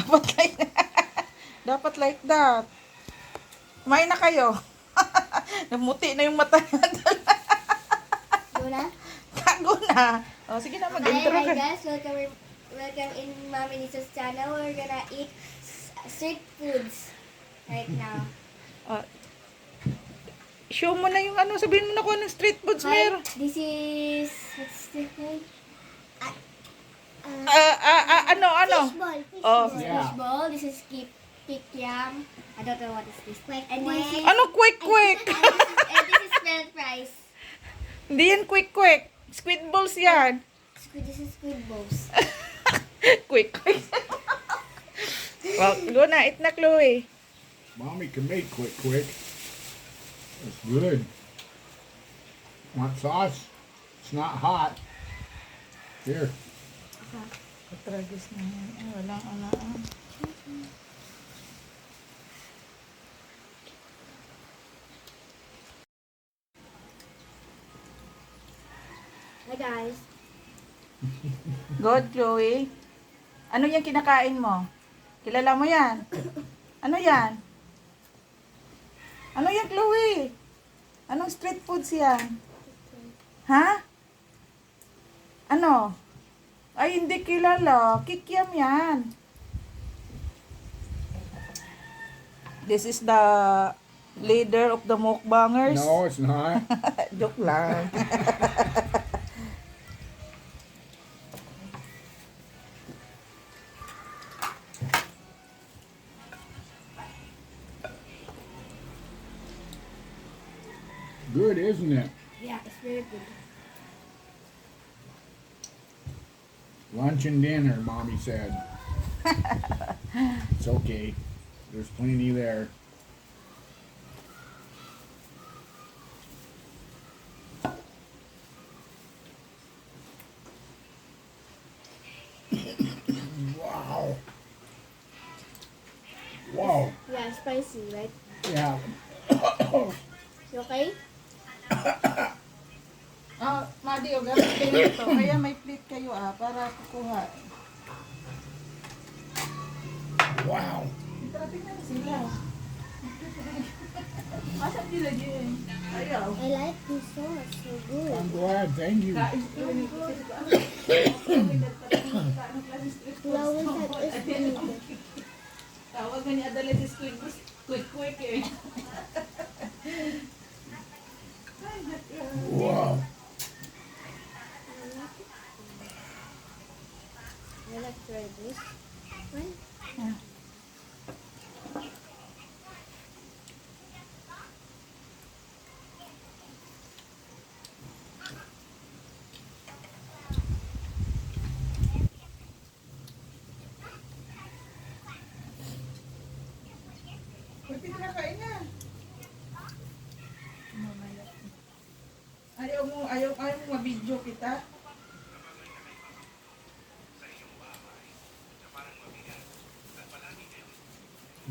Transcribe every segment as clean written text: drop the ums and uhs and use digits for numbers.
Dapat like, dapat like that. Kumain na kayo. Namuti na yung mata niya. Luna? Kago na. O, sige na, mag-intro Hi ka. guys, welcome in Mommy Lisa's channel. We're gonna eat street foods right now. Show mo na yung ano, sabihin mo na kung anong street foods Hi, meron. this is, what's the name? Ano? Fishball. Oh. Yeah. Fishball. This is kikiam. I don't know what is this. And this is, Ano quick? and this is french fries. Hindi yan quick. Squid balls yan. This is squid balls. quick. Well, go na. Eat na, Chloe. Mommy can make quick. It's good. Want sauce? It's not hot. Here. Tragis na yan. Ay, walang ano. Hi guys. Good, Chloe. Ano yung kinakain mo? Kilala mo yan? Ano yan? Ano yan, Chloe? Anong street foods yan? Ha? Ano? Ay, hindi kilala. Kikiam yan. This is the leader of the mukbangers. No, it's not. Joke lang. Good, isn't it? Yeah, it's very good. Lunch and dinner, Mommy said. It's okay. There's plenty there. Wow. Wow. Yeah, spicy, right? Yeah. You okay? Madi, o gamit kayo ito. Kaya may plate kayo para kukuha. Wow. Trating na sila. Masap nila dyan. Ayaw. I like this sauce. So good. I'm glad. Thank you. Flowers that is good. Tawag nga ni Adela si quick eh. Wow. I like to try this one. Pwede na kain na. Ayaw mo ma-video kita.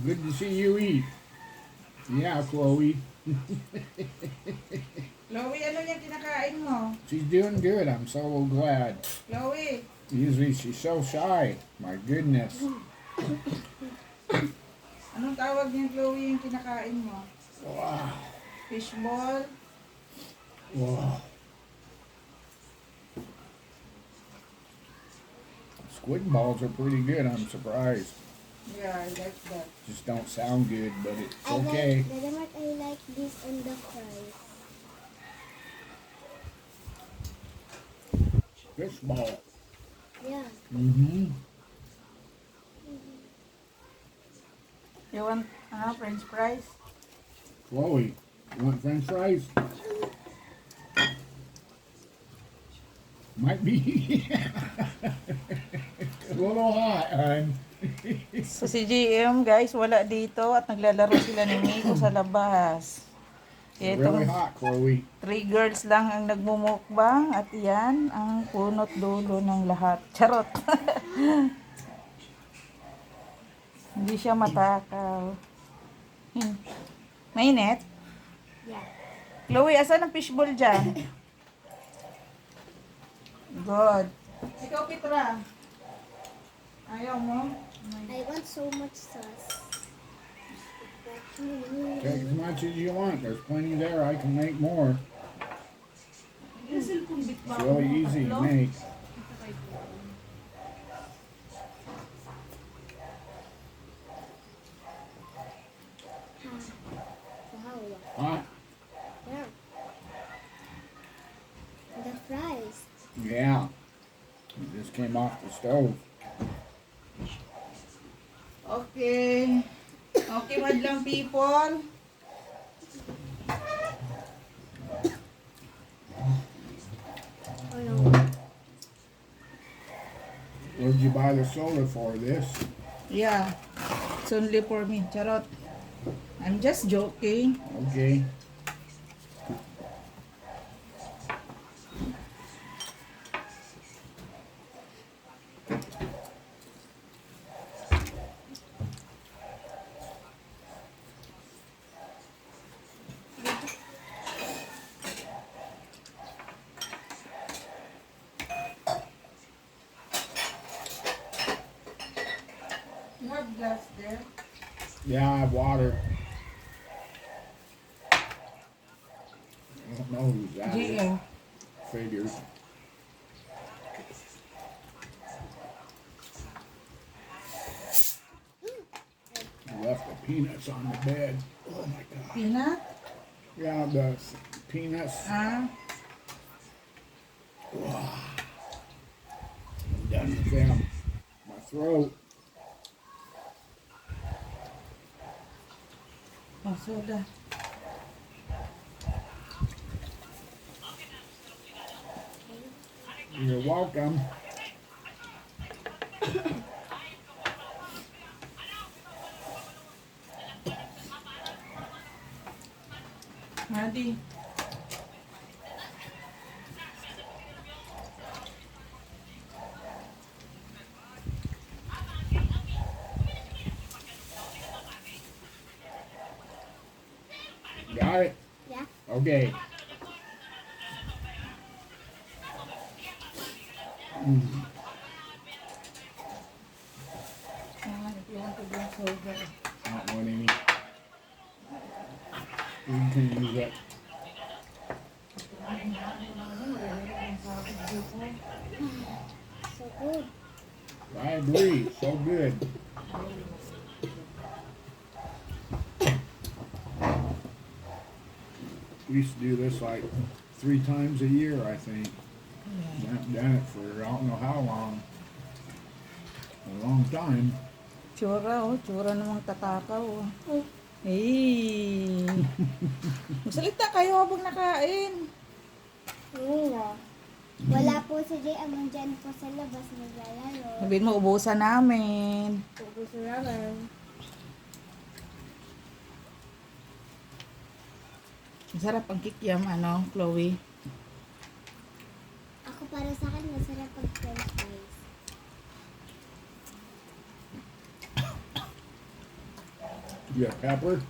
Good to see you eat. Yeah, Chloe. Chloe, ano yung kinakain mo? She's doing good. I'm so glad. Chloe, Usually she's so shy. My goodness. anong tawag niyan, Chloe, yung kinakain mo? Wow. Fishball? Wow. Squid balls are pretty good. I'm surprised. Yeah, I like that. Just don't sound good, but it's I okay. like this and the fries. Fish ball. Yeah. Mm-hmm. You want French fries? Chloe, you want French fries? Might be a little hot, hon. So si GM guys, wala dito at naglalaro sila ni Miko sa labas. Really Itong hot, Chloe. 3 girls lang ang nagmumukbang at yan ang punot dulo ng lahat. Charot. Hindi siya matakaw. Mainit? Yeah. Chloe, asan ang fishball dyan? Good. Ikaw, Petra. Ayaw mo? I want so much sauce. Take as much as you want. There's plenty there. I can make more. It's really easy to make. Wow. Huh? Yeah. The fries. Yeah. It just came off the stove. Okay. Okay, madlang people. Oh no. Where'd you buy the soda for this? Yeah. It's only for me. Charot. I'm just joking. Okay. You have glass there? Yeah, I have water. I don't know who's that is. GM. Figures. I left the peanuts on the bed. Oh my god. Peanut? Yeah, the peanuts. Ah. I'm done with them. My throat. Oh, soda. You're welcome. Madi. Got it? Yeah. Okay. If you want to drink soda. I don't want any. You can use it. So good. I agree. So good. We used to do this like 3 times a year, I think. Yeah. Haven't done it for I don't know how long. A long time. Tsura, oh. Tsura namang tatakaw, oh. Hey. Magsalita kayo habang nakain. Yun na. Wala po si JM dyan po sa labas naglalaro. Sabihin mo, ubusan namin. Gusto naman. Masarap ang kikiam, ano, Chloe? Ako para sa akin, masarap ang french fries. You have pepper?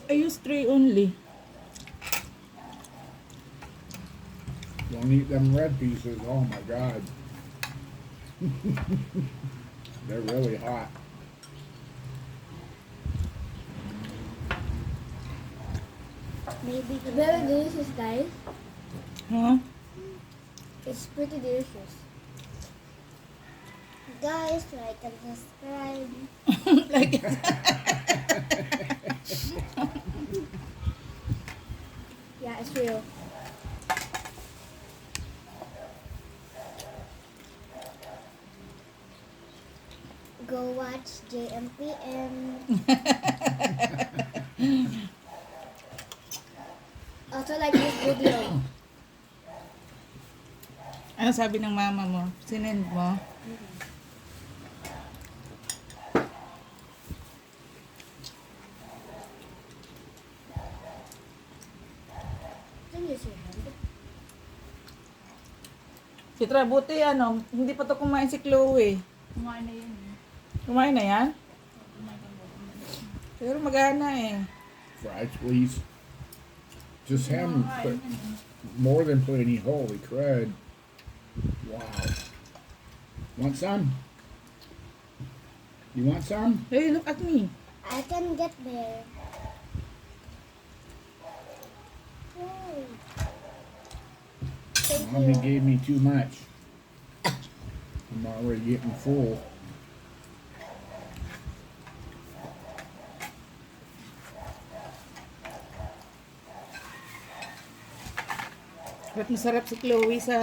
I use 3 only. Don't eat them red pieces. Oh my god. They're really hot. Maybe very delicious, guys. Huh? It's pretty delicious. Guys, like and subscribe. Like, Yeah, it's real. Go watch JMPM. Also like this video. ano sabi ng mama mo? Sinend mo? Can you see hand? Citra, buti ano, hindi pa to kumain si Chloe. Kumain na yun. Kumain na yan? Pero magana eh. Fries, please. Just ham, but more than plenty. Holy crud. Wow. Want some? You want some? Hey, look at me. I can get there. Yay. Thank Mommy you. gave me too much. I'm already getting full. Ba't masarap si Chloe sa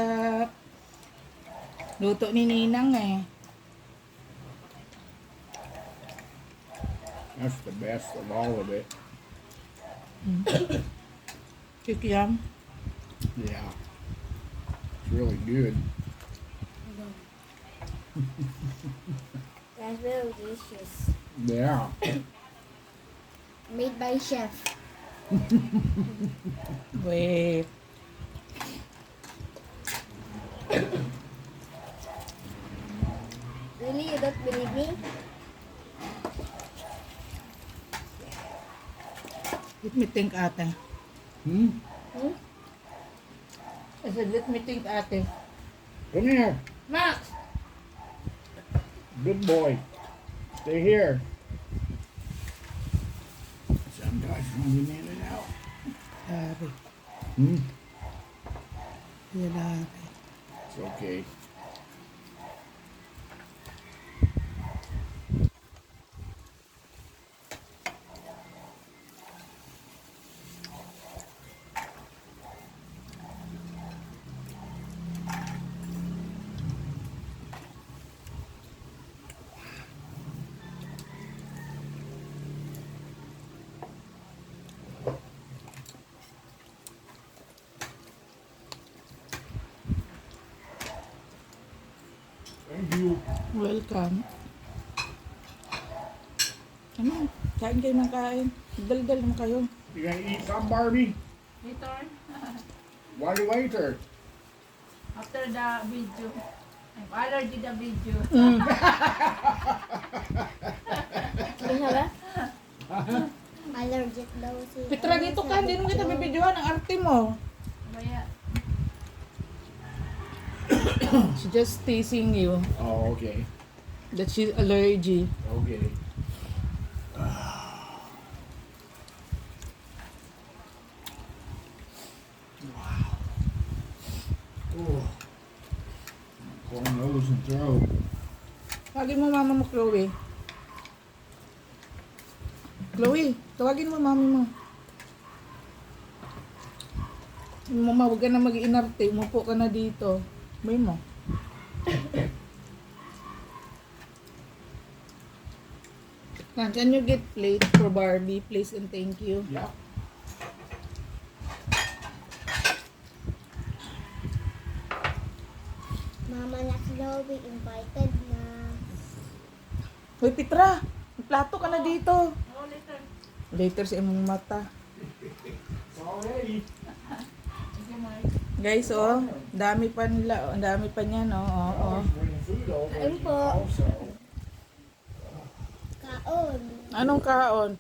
luto ni Ninang eh. That's the best of all of it. Kikiam. Yeah. It's really good. That's very delicious. Yeah. Made by chef. Wait. Really, you don't believe me? Let me think, ate. Hmm? Hmm? I said, let me think, ate. Come here. Max! Good boy. Stay here. Sometimes moving in and out. Lari. Hmm? Lari. It's okay. Thank you. Welcome. Ano? Kain kayo ng kain. Dal-dal naman kayo. You gonna eat some, Barbie? Later, Why later? after the video. I'm allergy the video. Ano ba? Allergic daw si... Petra, dito ka. Hindi naman kita bibidyohan ang arte mo. Kaya, She's just teasing you Oh, okay. that she's allergic. Okay. Oh. Poor nose and throat. Tawagin mo mama mo, Chloe. Chloe, tawagin mo mami mo. Mama, huwag ka na mag-iinarte. Umupo ka na dito. May mo. Can you get plate for Barbie, please, and thank you. Yeah. Mama na Chloe invited na. Hoy, Petra, may plato ka na dito. oh, later. Later sa imong mata. It's all ready. Sige, Mark. Guys, oh, dami pa nila, ang dami pa niyan, oh, oh, oh. Bring the food over. Ayun po. Also. Kaon. Anong kaon?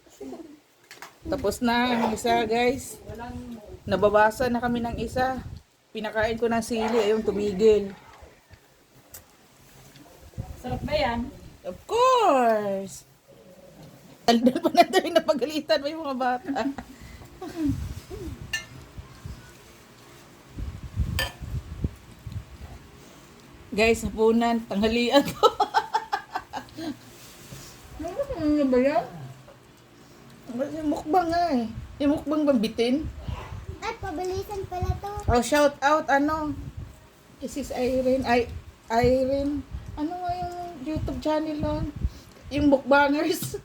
Tapos na ang isa, guys. Nababasa na kami ng isa. Pinakain ko ng sili, ayun, tumigil. Sarap ba yan? Of course! Daldal pa na tayo napagalitan mo yung mga bata. Guys, hapunan, tanghalian to. Ano ba yan? Yung mukbang nga eh. Yung mukbang bambitin. Ay, pabilisan pala to. Oh, shout out, ano? This is Irene. Irene. Ano nga yung YouTube channel nun? Yung mukbangers.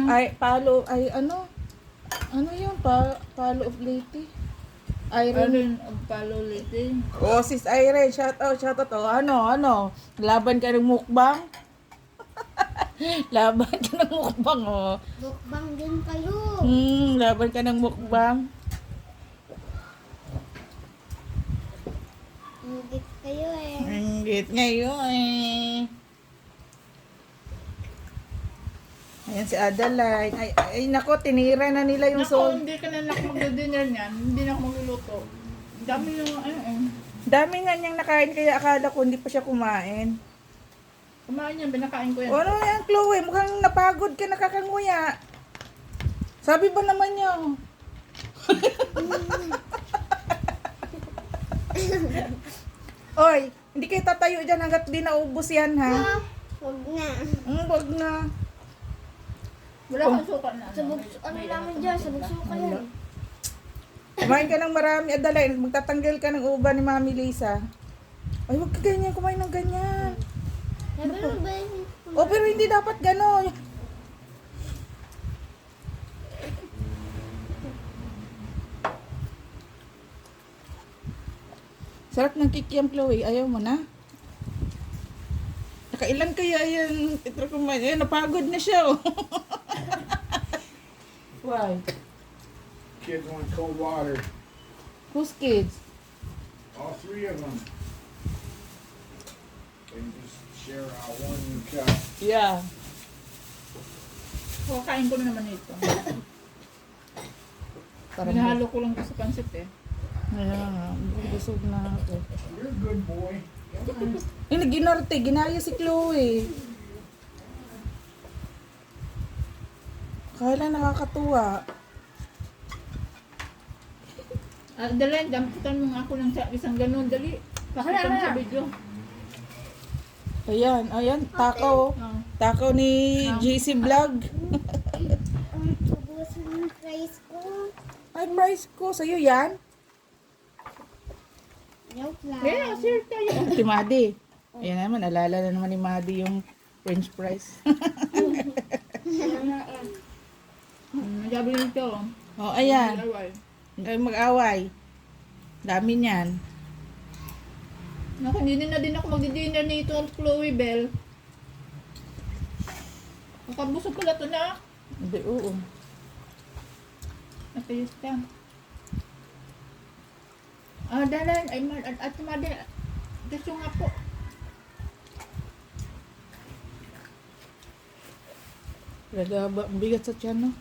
Ay, follow, ay, ano? Ano yun? Follow of Lady? Irene. Ang palo later. Oh, sis Irene. Shout out, shout out. Oh, ano? Laban ka ng mukbang? Laban ka ng mukbang, oh. Mukbang din kayo. Laban ka ng mukbang. Ingit kayo eh. Inggit ngayon eh. Ayan si Adeline. Ay nako, tinira na nila yung Nako, soul. hindi ka na mag-dinner niyan. Hindi na ako magluluto. Dami yung ano eh. Dami nga niyang nakain kaya akala ko hindi pa siya kumain. Kumain yan, binakain ko yan. O ano yan, Chloe? Mukhang napagod ka, nakakanguya. Sabi ba naman niya? Oy, hindi kayo tatayo dyan hanggat di naubos yan, ha? Huwag na. Wag na. Wala kang suka na. Ano namin dyan? Sabog-suka yan. Kumain ka ng marami, Adalay. Magtatanggal ka ng uban ni Mami Lisa. Ay, wag ka ganyan. Kumain ng ganyan. Sabi mo ba yun? O, pero hindi dapat gano'n. Sarap ng kikiam, Chloe. Ayaw mo na? Nakailan kaya yan? Ito kumain. Ayan, napagod na siya, oh. Why? Kids want cold water. Who's kids? All three of them. They just share one cup. Yeah. O, kain ko na naman ito. Parang Binahalo ko lang ito sa pansit eh. Ayan, busog na ako. You're a good boy. Eh, naginarte, ginaya si Chloe. Kaya nakakatuwa. Dali, damputan mo nga ako ng isang ganun. Dali. Pakita mo sa video. Ayan, ayan, takaw. Oh. Takaw ni JC Vlog. Ang ubos ng rice ko. Ay, price ko. Sa'yo yan? Joke lang. Eh, sir tayo. Si Madi. Ayan naman, alala na naman ni Madi yung French fries. Sabi nito. Oh, ayan. Away. Ay, mag-away. Dami niyan. Naku, hindi na din ako magdi-dinner nito ang Chloe Bell. Nakabusog pala ito na. Hindi, oo. Natayos ka. Dalan. Ay, at Madi. Gusto nga po. Talaga ba, ang bigat sa tiyan, no?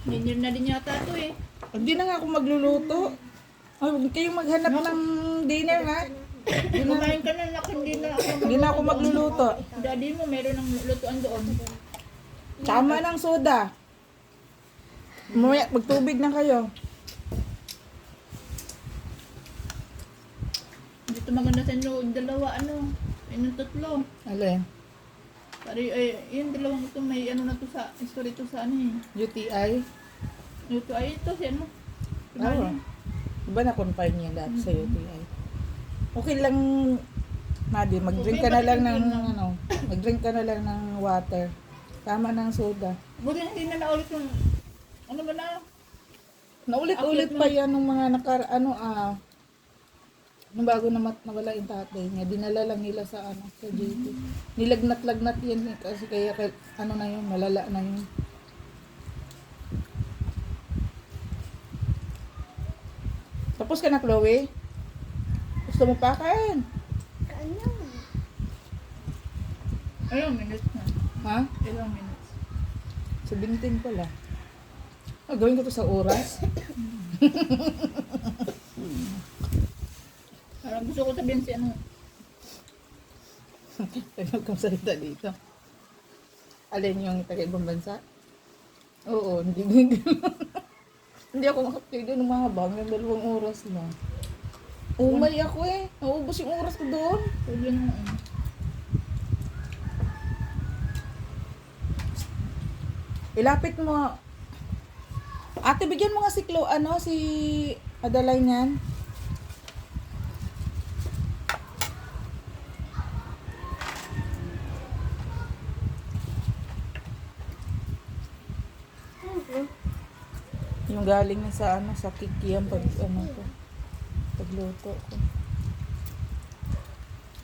Dinner na din yata ito eh. Hindi na nga ako magluluto. Ay, huwag kayong maghanap ng dinner, ha? Kumain ka na, naku, hindi na ako. Hindi na ako magluluto. Daddy mo, meron ng lutuan doon. Tama ng soda. Mamaya, magtubig na kayo. Dito maganda sa inyo, dalawa, yung tatlo. Alin? Pari, yung dalawang ito, may ano na to sa, story to sa UTI? Ito ay ito, si ano. Oo. Diba na-confine niya dati sa UTI? Okay lang, Madi, mag-drink ka na lang ng, mag-drink ka na lang ng water. Tama ng soda. Buti hindi na naulit yung, ano ba na? Naulit-ulit pa yan nung mga nung bago na nawala yung tatay niya, dinala lang nila sa sa JP. Nilagnat-lagnat yan kasi kaya na yun, malala na yun. Tapos ka na, Chloe? Gusto mo pa kain? Ano? Ilang minutes na. Ha? Ilang minutes. 17 pala. Gawin ko to sa oras. Parang gusto ko sabihin si ano. Huwag kang salita dito. Alin yung taga-ibang bansa? Oo, hindi hindi ako makapigil ng mga bang, 2 oras lang. Umay ako eh. Naubos yung oras ko doon. Pwede na Ilapit mo. Ate, bigyan mo nga si si Adeline yan. Yung galing na sa sa kikiam pag pagluto ko.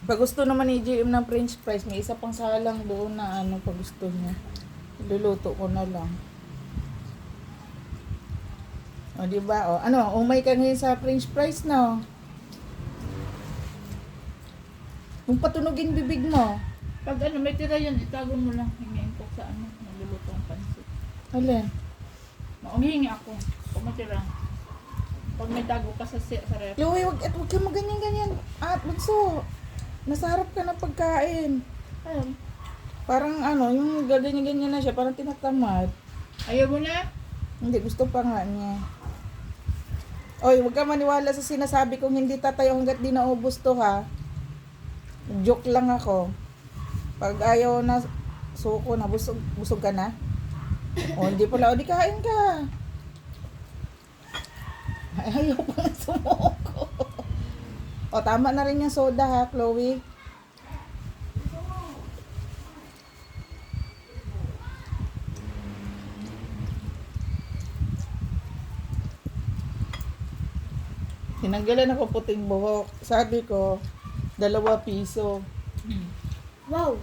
Pag gusto naman ni JM ng French fries, may isa pang salang doon na pag gusto niya. Luluto ko na lang. O, diba? O, umay ka ngayon sa French fries na. Kung patunogin bibig mo. Pag may tira yan, itago mo lang. Hingiin ko sa nagluluto ang pansit. Alin? Mauhingi ako. Kung matira. Pag may tago ka sa ref. Chloe, wag ka mo ganyan-ganyan. Bunso. Nasa harap ka ng pagkain. Ayun. Parang ano, yung gaganyan-ganyan na siya, parang tinatamad. Ayaw mo na? Hindi, gusto pa nga niya. Oy, huwag ka maniwala sa sinasabi kong hindi tatayo hanggat di naubos to ha. Joke lang ako. Pag ayaw na suko na, busog ka na. O, hindi pala, o di kain ka. Ay, ayaw pa nga sumuko. O, tama na rin yung soda ha, Chloe. Tinanggalan ako puting buhok. Sabi ko, 2 piso. Wow.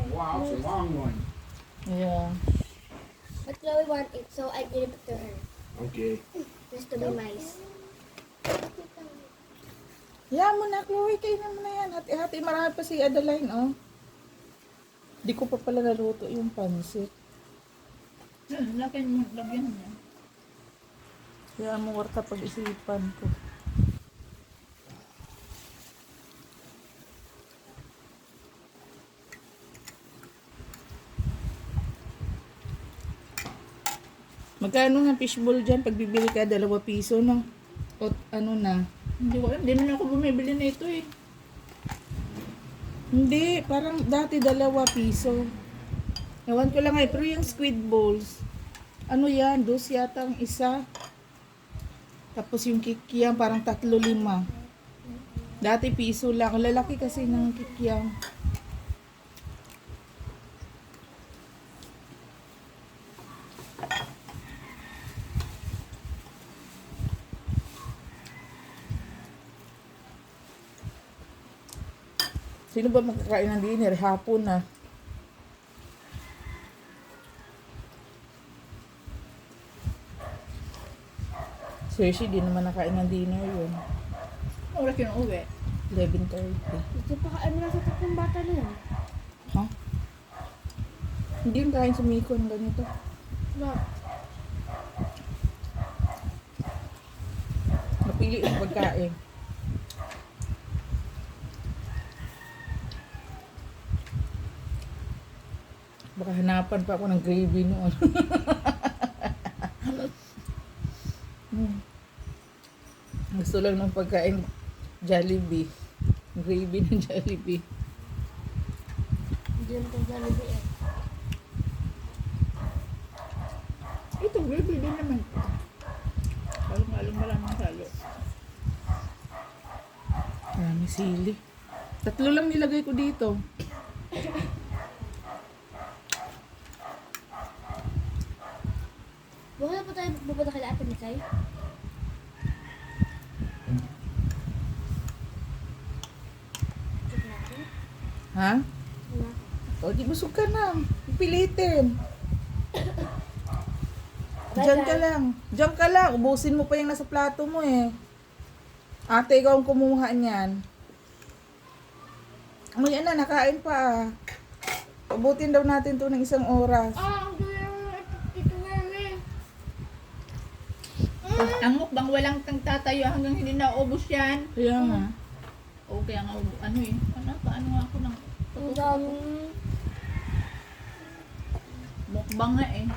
Wow, it's a long one. Yeah. But Chloe want it, so I gave it to her. Okay. Just to be nice. Yan mo na, Chloe. Kainan mo na yan. Hati-hati. Marami pa si Adeline, oh. Di ko pa pala naluto yung pansit. Lagyan niya. Kaya mo warta pag-isipan ko. Magkano nga fishbowl dyan? Pag bibili ka, 2 piso, no? O ano na? Hindi ko alam. Hindi naman ako bumibili na ito eh. Hindi, parang dati 2 piso. Ewan ko lang pero yung squid balls, ano yan, 2 yata ang isa. Tapos yung kikiam, parang 3-5. Dati piso lang. Ang lalaki kasi ng kikiam. Sino ba makakain ng dinner? Hapon na. Seriously, di naman nakain ng dinner yun. Oras yung uwi. 11:30. Hindi pa ka, ano nasa tatlong bata na yun? Ha? Hindi yung kain sa Miko ng ganito. No. Napili yung pagkain. Baka hanapan pa ako ng gravy noon. Gusto lang ng pagkain Jollibee. Gravy ng Jollibee. Hindi naman itong Jollibee eh. Ito, baby din naman. Halong-halong maraming salo. Marami sili. 3 lang nilagay ko dito. Baka na po tayo pupunta kay Ate Misay? Check natin. Ha? Wala. O, di busog ka na. Pilitin. Diyan ka lang. Diyan ka lang. Ubusin mo pa yung nasa plato mo eh. Ate, ikaw ang kumuha niyan. Oh, yan na. Nakain pa ah. Pabutin daw natin to ng 1 oras. Ah, ang gawin mo ito Mami. Ang mukbang walang tatayo hanggang hindi naubos yan. Kaya nga. Okay, ang ano eh. Paano nga ako ng Ang dami. mukbang nga eh.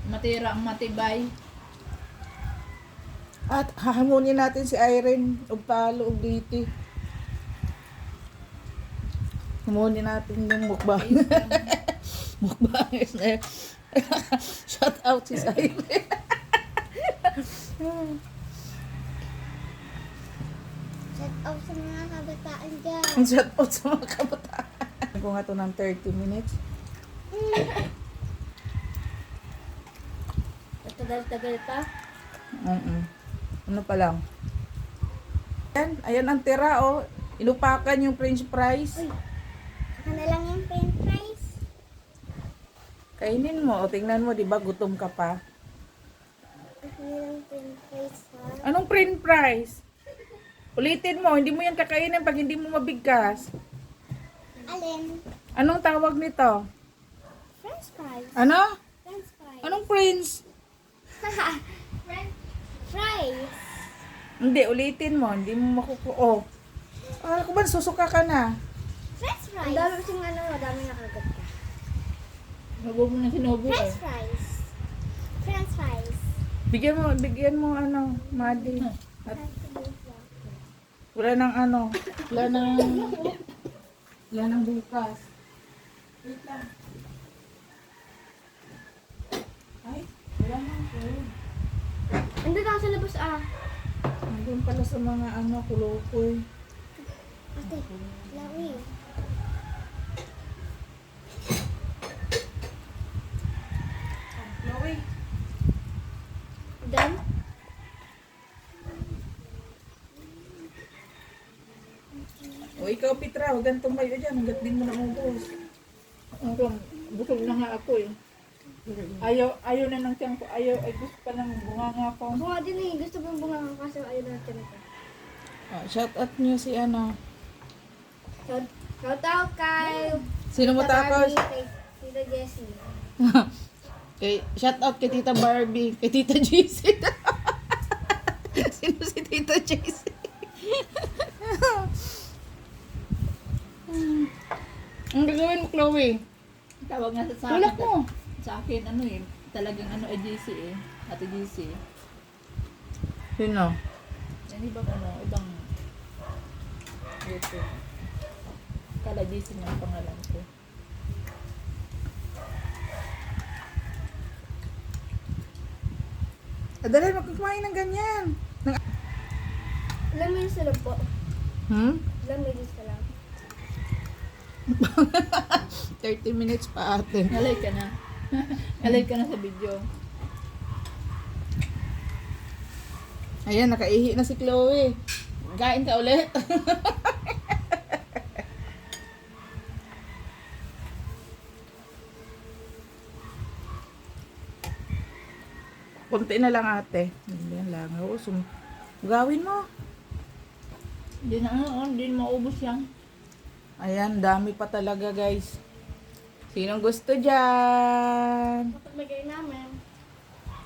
Matira ang matibay. At hahangunin natin si Irene. Ugpalo, ugliti. Hamunin natin yung mukbang. Mukbangers na. Shout out si Irene. Set off sa mga kabataan dyan. Shout out sa mga kabataan. Ko nga to ng 30 minutes. Tagal-tagal pa. Ano pa lang. Ayan ang tira oh. Inupakan yung french fries. Uy. Saka na lang yung french fries. Kainin mo. O tingnan mo, di ba gutom ka pa? Saka na lang french fries ha. Anong french fries? Ulitin mo, hindi mo yan kakainin pag hindi mo mabigkas. Alin? Anong tawag nito? French fries. Ano? French fries. Anong french? French fries. Hindi, ulitin mo. Hindi mo makukuha. Oh. Akala ko ba susuka ka na? French fries. Ang dami kasing ano, madami nakagat ka. Huwag mo na sinubo eh. French fries. French fries. Bigyan mo ano, Madi. At wala nang ano, wala nang bukas. Wait lang. Ay, wala nang food. Andun ako sa labas Nandun pala sa mga ano, kulokoy. Ate, Lawi. Chloe. Done? O ikaw, Petra, huwag kang tumayo dyan. Hanggat din mo na ubos. Busog na nga ako eh. Ayaw na ng tiyan ko. Ay gusto pa ng bunganga ko. Ako nga din eh. Gusto ko yung bunga ko kasi ayun natin ito. Shout out niyo si ano. Shout out kay Sino mo tapos? Kay Tita Jessie. Shout out kay Tita Barbie. Kay Tita JC. Sino si Tita JC? Ang gagawin mo, Chloe? Tawag nga sa Tulak mo. Sa akin, ano eh. Talagang ano, GC eh. Ate GC. Sino? Yan ibang ano, ibang YouTube. Kala GC nga ang pangalan ko. Dali, magkumain ng ganyan. Ilang minutes na lang po. Ilang minutes na lang. 30 minutes pa ate. Nalay ka na. Nalay ka na sa video. Ayan, nakaihi na si Chloe. Kain ka ulit. Kunti na lang ate. Yan lang. Gawin mo. Hindi na ano, hindi na maubos yan. Ayan, dami pa talaga guys. Sinong gusto dyan? Dapat magay namin.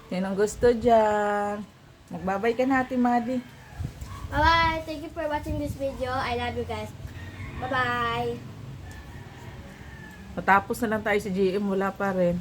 Sinong gusto dyan? Magbabay ka na ate Madi. Bye-bye. Thank you for watching this video. I love you guys. Bye-bye. Matapos na lang tayo sa GM, wala pa rin.